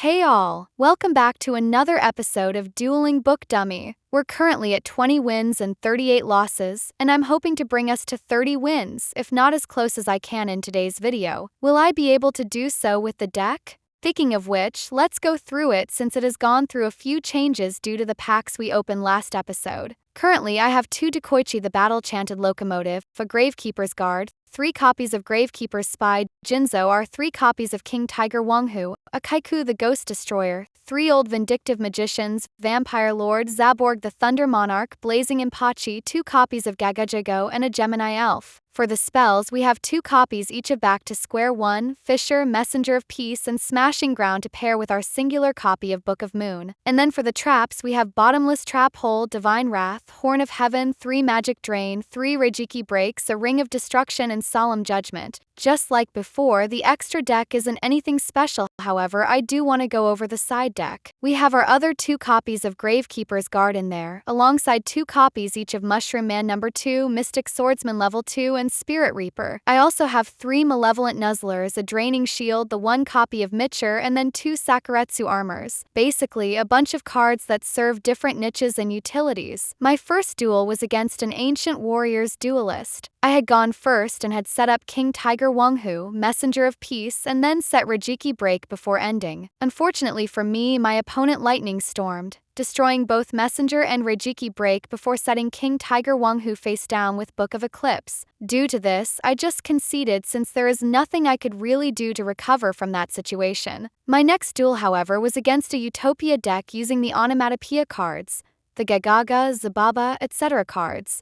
Hey all, welcome back to another episode of Dueling Book Dummy. We're currently at 20 wins and 38 losses, and I'm hoping to bring us to 30 wins, if not as close as I can in today's video. Will I be able to do so with the deck? Speaking of which, let's go through it since it has gone through a few changes due to the packs we opened last episode. Currently, I have 2 Dekoichi the Battle-Chanted Locomotive, a Gravekeeper's Guard, 3 copies of Gravekeeper's Spy, Jinzo are 3 copies of King Tiger Wanghu, a Kaiku the Ghost Destroyer, 3 Old Vindictive Magicians, Vampire Lord, Zaborg the Thunder Monarch, Blazing Impachi, 2 copies of Gagajago, and a Gemini Elf. For the spells, we have 2 copies each of Back to Square One, Fisher, Messenger of Peace, and Smashing Ground to pair with our singular copy of Book of Moon. And then for the traps, we have Bottomless Trap Hole, Divine Wrath, Horn of Heaven, 3 Magic Drain, 3 Reijiki Breaks, a Ring of Destruction, and Solemn Judgment. Just like before, the extra deck isn't anything special, however, I do want to go over the side deck. We have our other 2 copies of Gravekeeper's Guard in there, alongside 2 copies each of Mushroom Man No. 2, Mystic Swordsman Level 2, and Spirit Reaper. I also have 3 Malevolent Nuzzlers, a Draining Shield, the 1 copy of Mitcher, and then 2 Sakuretsu Armors. Basically, a bunch of cards that serve different niches and utilities. My first duel was against an Ancient Warriors duelist. I had gone first and had set up King Tiger Wanghu, Messenger of Peace, and then set Reijiki Break before ending. Unfortunately for me, my opponent Lightning Stormed, destroying both Messenger and Reijiki Break before setting King Tiger Wanghu face down with Book of Eclipse. Due to this, I just conceded since there is nothing I could really do to recover from that situation. My next duel, however, was against a Utopia deck using the Onomatopoeia cards, the Gagaga, Zababa, etc. cards.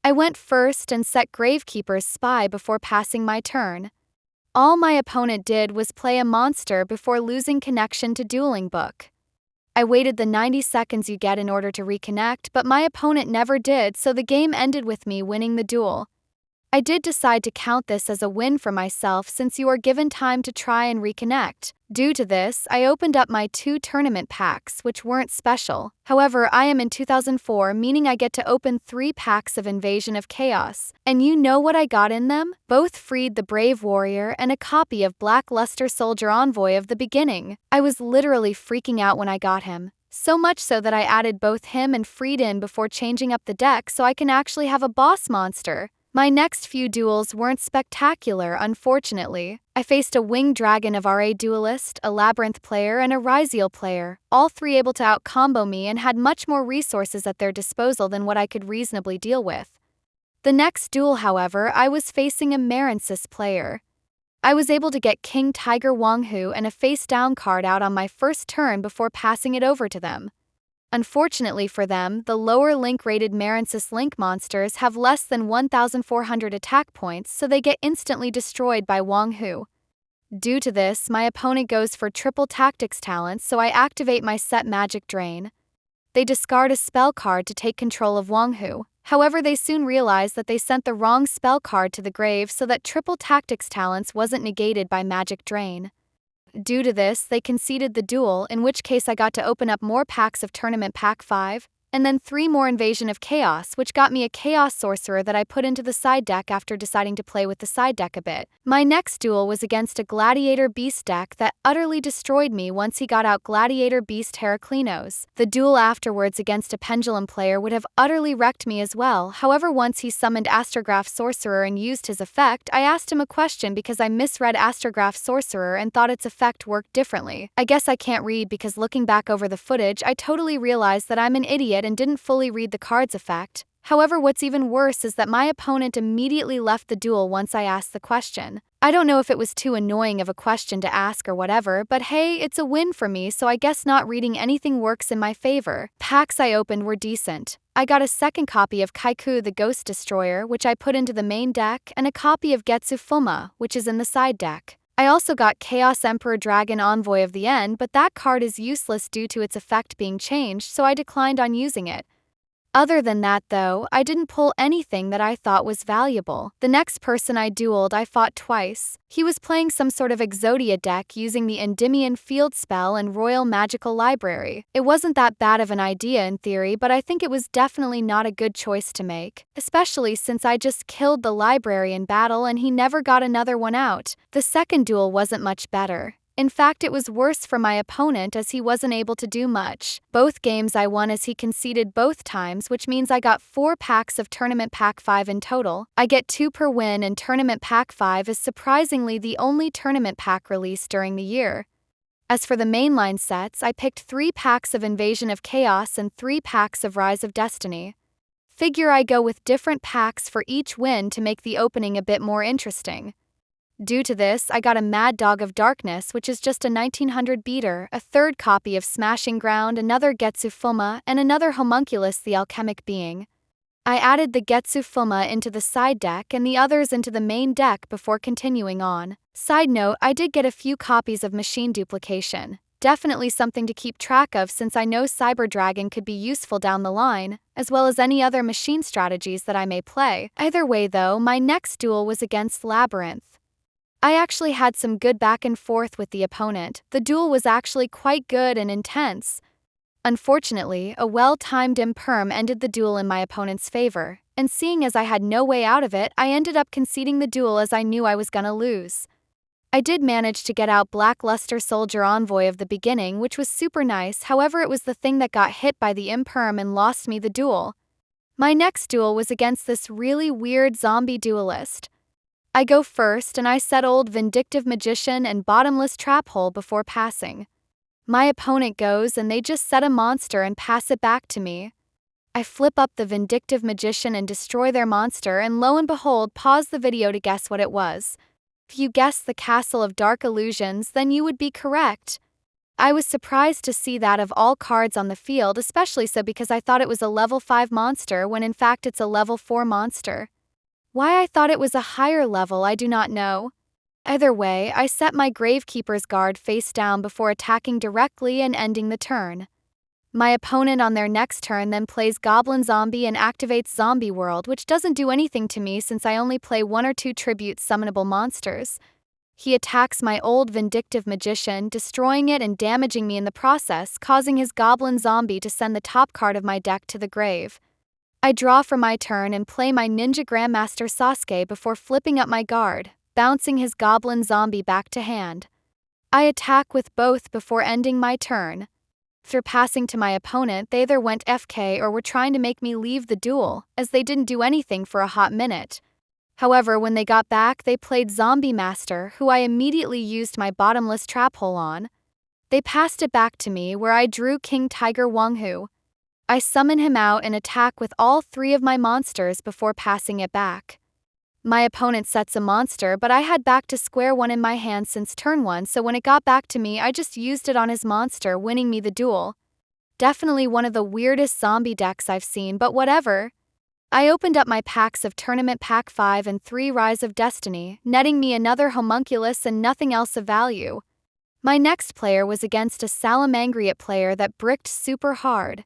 I went first and set Gravekeeper's Spy before passing my turn. All my opponent did was play a monster before losing connection to Dueling Book. I waited the 90 seconds you get in order to reconnect, but my opponent never did, so the game ended with me winning the duel. I did decide to count this as a win for myself since you are given time to try and reconnect. Due to this, I opened up my 2 tournament packs, which weren't special. However, I am in 2004, meaning I get to open 3 packs of Invasion of Chaos. And you know what I got in them? Both Freed the Brave Warrior and a copy of Black Luster Soldier Envoy of the Beginning. I was literally freaking out when I got him. So much so that I added both him and Freed in before changing up the deck so I can actually have a boss monster. My next few duels weren't spectacular, unfortunately. I faced a Winged Dragon of RA duelist, a Labyrinth player, and a Ryziel player, all 3 able to out-combo me and had much more resources at their disposal than what I could reasonably deal with. The next duel, however, I was facing a Marensis player. I was able to get King Tiger Wanghu and a face-down card out on my first turn before passing it over to them. Unfortunately for them, the lower link-rated Marensis Link monsters have less than 1,400 attack points, so they get instantly destroyed by Wanghu. Due to this, my opponent goes for triple tactics talents, so I activate my set Magic Drain. They discard a spell card to take control of Wanghu. However, they soon realize that they sent the wrong spell card to the grave so that triple tactics talents wasn't negated by Magic Drain. Due to this, they conceded the duel, in which case I got to open up more packs of Tournament Pack 5, and then 3 more Invasion of Chaos, which got me a Chaos Sorcerer that I put into the side deck after deciding to play with the side deck a bit. My next duel was against a Gladiator Beast deck that utterly destroyed me once he got out Gladiator Beast Heraclinos. The duel afterwards against a Pendulum player would have utterly wrecked me as well, however once he summoned Astrograph Sorcerer and used his effect, I asked him a question because I misread Astrograph Sorcerer and thought its effect worked differently. I guess I can't read because looking back over the footage, I totally realized that I'm an idiot and didn't fully read the card's effect. However, what's even worse is that my opponent immediately left the duel once I asked the question. I don't know if it was too annoying of a question to ask or whatever, but hey, it's a win for me, so I guess not reading anything works in my favor. Packs I opened were decent. I got a second copy of Kaiku the Ghost Destroyer, which I put into the main deck, and a copy of Getsu Fuma, which is in the side deck. I also got Chaos Emperor Dragon Envoy of the End, but that card is useless due to its effect being changed, so I declined on using it. Other than that though, I didn't pull anything that I thought was valuable. The next person I dueled I fought twice. He was playing some sort of Exodia deck using the Endymion Field Spell and Royal Magical Library. It wasn't that bad of an idea in theory, but I think it was definitely not a good choice to make, especially since I just killed the library in battle and he never got another one out. The second duel wasn't much better. In fact, it was worse for my opponent as he wasn't able to do much. Both games I won as he conceded both times, which means I got 4 packs of Tournament Pack 5 in total. I get 2 per win, and Tournament Pack 5 is surprisingly the only tournament pack released during the year. As for the mainline sets, I picked 3 packs of Invasion of Chaos and 3 packs of Rise of Destiny. Figure I go with different packs for each win to make the opening a bit more interesting. Due to this, I got a Mad Dog of Darkness, which is just a 1900 beater, a 3rd copy of Smashing Ground, another Getsu Fuma, and another Homunculus the Alchemic Being. I added the Getsu Fuma into the side deck and the others into the main deck before continuing on. Side note, I did get a few copies of Machine Duplication. Definitely something to keep track of since I know Cyber Dragon could be useful down the line, as well as any other machine strategies that I may play. Either way though, my next duel was against Labyrinth. I actually had some good back and forth with the opponent. The duel was actually quite good and intense. Unfortunately, a well-timed imperm ended the duel in my opponent's favor, and seeing as I had no way out of it, I ended up conceding the duel as I knew I was gonna lose. I did manage to get out Blackluster Soldier Envoy of the beginning, which was super nice, however it was the thing that got hit by the imperm and lost me the duel. My next duel was against this really weird zombie duelist. I go first and I set old Vindictive Magician and Bottomless Trap Hole before passing. My opponent goes and they just set a monster and pass it back to me. I flip up the Vindictive Magician and destroy their monster, and lo and behold, pause the video to guess what it was. If you guessed the Castle of Dark Illusions, then you would be correct. I was surprised to see that of all cards on the field, especially so because I thought it was a level 5 monster when in fact it's a level 4 monster. Why I thought it was a higher level, I do not know. Either way, I set my Gravekeeper's Guard face down before attacking directly and ending the turn. My opponent on their next turn then plays Goblin Zombie and activates Zombie World, which doesn't do anything to me since I only play 1 or 2 tribute summonable monsters. He attacks my old Vindictive Magician, destroying it and damaging me in the process, causing his Goblin Zombie to send the top card of my deck to the grave. I draw for my turn and play my Ninja Grandmaster Sasuke before flipping up my guard, bouncing his Goblin Zombie back to hand. I attack with both before ending my turn. After passing to my opponent, they either went FK or were trying to make me leave the duel, as they didn't do anything for a hot minute. However, when they got back, they played Zombie Master, who I immediately used my Bottomless Trap Hole on. They passed it back to me, where I drew King Tiger Wanghu. I summon him out and attack with all 3 of my monsters before passing it back. My opponent sets a monster, but I had back to square one in my hand since turn 1, so when it got back to me, I just used it on his monster, winning me the duel. Definitely one of the weirdest zombie decks I've seen, but whatever. I opened up my packs of Tournament Pack 5 and 3 Rise of Destiny, netting me another Homunculus and nothing else of value. My next player was against a Salamangreat player that bricked super hard.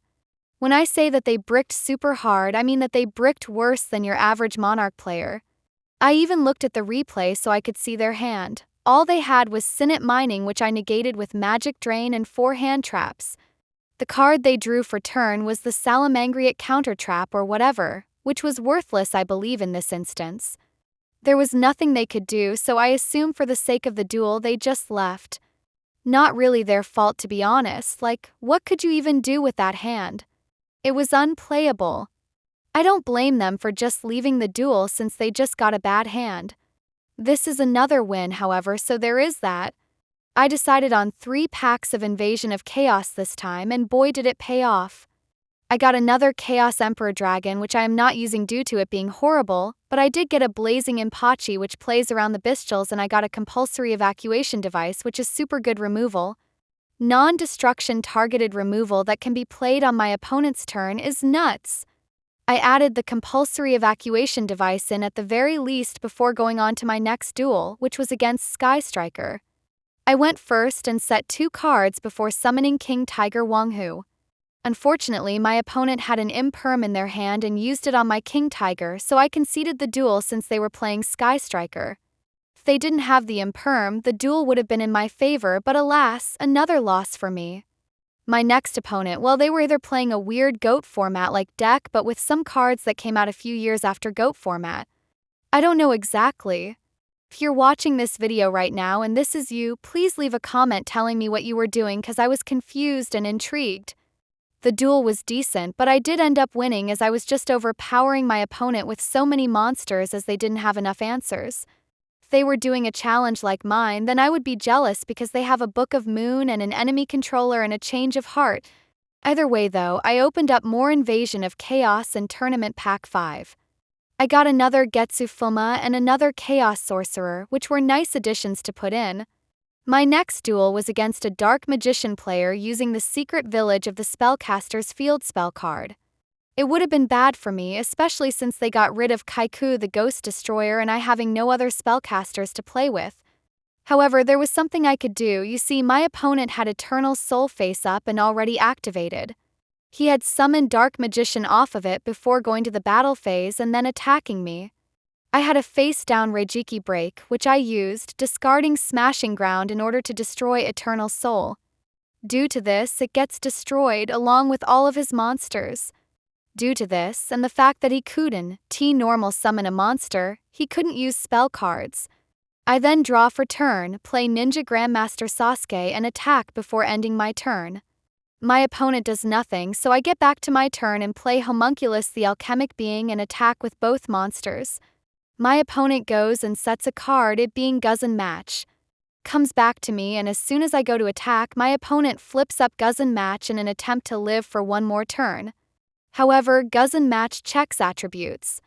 When I say that they bricked super hard, I mean that they bricked worse than your average Monarch player. I even looked at the replay so I could see their hand. All they had was Sinnet Mining, which I negated with Magic Drain and 4 hand traps. The card they drew for turn was the Salamangreat Counter Trap or whatever, which was worthless I believe in this instance. There was nothing they could do, so I assume for the sake of the duel they just left. Not really their fault to be honest, like, what could you even do with that hand? It was unplayable. I don't blame them for just leaving the duel since they just got a bad hand. This is another win, however, so there is that. I decided on 3 packs of Invasion of Chaos this time, and boy did it pay off. I got another Chaos Emperor Dragon, which I am not using due to it being horrible, but I did get a Blazing Impachi which plays around the Bestials, and I got a Compulsory Evacuation Device, which is super good removal. Non-destruction targeted removal that can be played on my opponent's turn is nuts. I added the Compulsory Evacuation Device in at the very least before going on to my next duel, which was against Sky Striker. I went first and set 2 cards before summoning King Tiger Wanghu. Unfortunately, my opponent had an imperm in their hand and used it on my King Tiger, so I conceded the duel since they were playing Sky Striker. If they didn't have the imperm, the duel would have been in my favor, but alas, another loss for me. My next opponent, well, they were either playing a weird GOAT format-like deck, but with some cards that came out a few years after GOAT format. I don't know exactly. If you're watching this video right now and this is you, please leave a comment telling me what you were doing because I was confused and intrigued. The duel was decent, but I did end up winning as I was just overpowering my opponent with so many monsters as they didn't have enough answers. If they were doing a challenge like mine, then I would be jealous because they have a Book of Moon and an enemy controller and a Change of Heart. Either way though, I opened up more Invasion of Chaos and Tournament Pack 5. I got another Getsu Fuma and another Chaos Sorcerer, which were nice additions to put in. My next duel was against a Dark Magician player using the Secret Village of the Spellcaster's Field spell card. It would have been bad for me, especially since they got rid of Kaiku the Ghost Destroyer and I having no other spellcasters to play with. However, there was something I could do. You see, my opponent had Eternal Soul face up and already activated. He had summoned Dark Magician off of it before going to the battle phase and then attacking me. I had a face-down Reijiki break, which I used, discarding Smashing Ground in order to destroy Eternal Soul. Due to this, it gets destroyed along with all of his monsters. Due to this, and the fact that he couldn't normal summon a monster, he couldn't use spell cards. I then draw for turn, play Ninja Grandmaster Sasuke and attack before ending my turn. My opponent does nothing, so I get back to my turn and play Homunculus the Alchemic Being and attack with both monsters. My opponent goes and sets a card, it being Guzzin Match. Comes back to me, and as soon as I go to attack, my opponent flips up Guzzin Match in an attempt to live for one more turn. However, Guzzin Match checks attributes.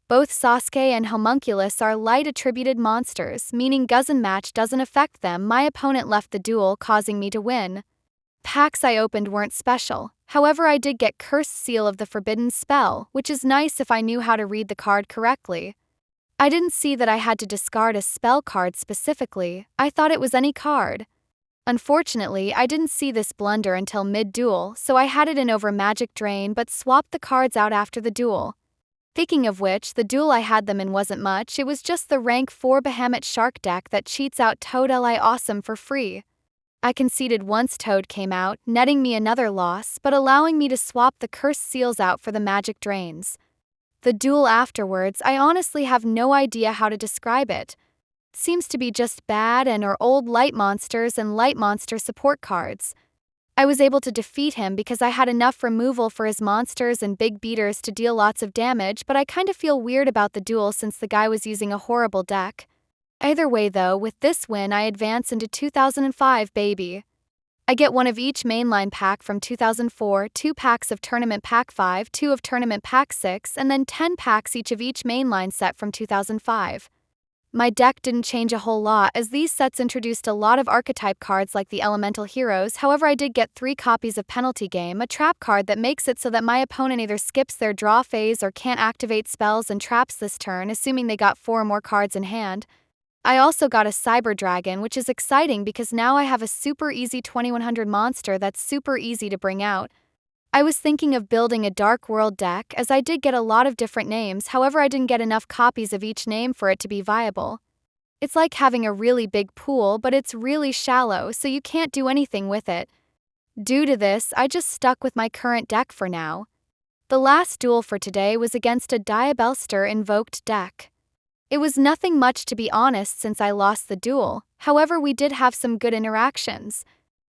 Both Sasuke and Homunculus are light attributed monsters, meaning Guzzin Match doesn't affect them. My opponent left the duel, causing me to win. Packs I opened weren't special, however I did get Cursed Seal of the Forbidden Spell, which is nice if I knew how to read the card correctly. I didn't see that I had to discard a spell card specifically, I thought it was any card. Unfortunately, I didn't see this blunder until mid-duel, so I had it in over Magic Drain but swapped the cards out after the duel. Speaking of which, the duel I had them in wasn't much, it was just the rank 4 Behemoth Shark deck that cheats out Toad Li Awesome for free. I conceded once Toad came out, netting me another loss but allowing me to swap the Cursed Seals out for the Magic Drains. The duel afterwards, I honestly have no idea how to describe it. Seems to be just bad and or old light monsters and light monster support cards. I was able to defeat him because I had enough removal for his monsters and big beaters to deal lots of damage, but I kinda feel weird about the duel since the guy was using a horrible deck. Either way though, with this win I advance into 2005 baby. I get one of each mainline pack from 2004, 2 packs of Tournament Pack 5, 2 of Tournament Pack 6, and then 10 packs each of each mainline set from 2005. My deck didn't change a whole lot as these sets introduced a lot of archetype cards like the Elemental Heroes, however I did get 3 copies of Penalty Game, a trap card that makes it so that my opponent either skips their draw phase or can't activate spells and traps this turn, assuming they got 4 or more cards in hand. I also got a Cyber Dragon, which is exciting because now I have a super easy 2100 monster that's super easy to bring out. I was thinking of building a Dark World deck as I did get a lot of different names, however I didn't get enough copies of each name for it to be viable. It's like having a really big pool but it's really shallow so you can't do anything with it. Due to this, I just stuck with my current deck for now. The last duel for today was against a Diabellster invoked deck. It was nothing much to be honest since I lost the duel, however we did have some good interactions.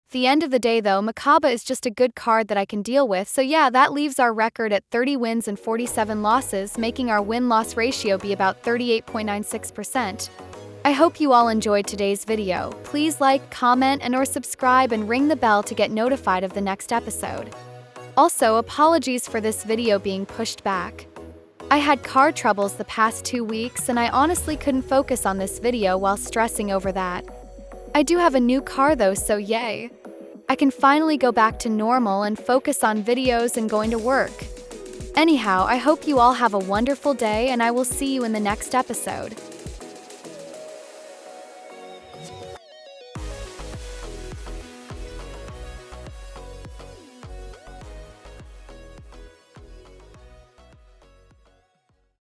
At the end of the day though, Makaba is just a good card that I can deal with, so yeah, that leaves our record at 30 wins and 47 losses, making our win-loss ratio be about 38.96%. I hope you all enjoyed today's video. Please like, comment, and or subscribe and ring the bell to get notified of the next episode. Also, apologies for this video being pushed back. I had car troubles the past 2 weeks and I honestly couldn't focus on this video while stressing over that. I do have a new car though, so yay. I can finally go back to normal and focus on videos and going to work. Anyhow, I hope you all have a wonderful day and I will see you in the next episode.